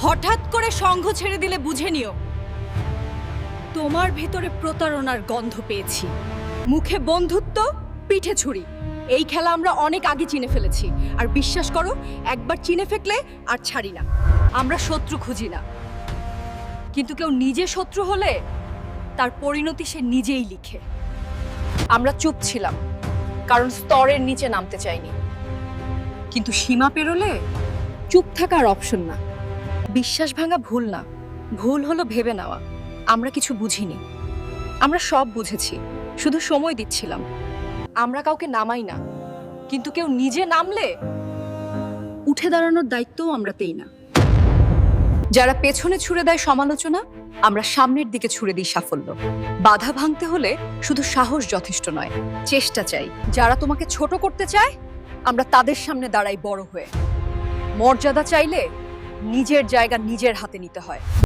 হঠাৎ করে সংঘ ছেড়ে দিলে বুঝে নিও তোমার ভেতরে প্রতারণার গন্ধ পেয়েছি। মুখে বন্ধুত্ব, পিঠে ছুরি। এই খেলা আমরা অনেক আগে চিনে ফেলেছি। আর বিশ্বাস করো, একবার চিনে ফেললে আর ছাড়ি না। আমরা শত্রু খুঁজি না, কিন্তু কেউ নিজে শত্রু হলে তার পরিণতি সে নিজেই লিখে। আমরা চুপ ছিলাম কারণ স্তরের নিচে নামতে চাইনি, কিন্তু সীমা পেরোলে চুপ থাকার অপশন না। বিশ্বাস ভাঙা ভুল না, ভুল হলো ভেবে নেওয়া আমরা কিছু বুঝিনি। আমরা সব বুঝেছি, শুধু সময় দিচ্ছিলাম। আমরা কাউকে নামাই না, কিন্তু কেউ নিজে নামলে উঠে দাঁড়ানোর দায়িত্বও আমরা পেই না। যারা পেছনে ছুড়ে দেয় সমালোচনা, আমরা সামনের দিকে ছুড়ে দিই সাফল্য। বাধা ভাঙতে হলে শুধু সাহস যথেষ্ট নয়, চেষ্টা চাই। যারা তোমাকে ছোট করতে চায়, আমরা তাদের সামনে দাঁড়াই বড় হয়ে। মর্যাদা চাইলে নিজের জায়গা নিজের হাতে নিতে হয়।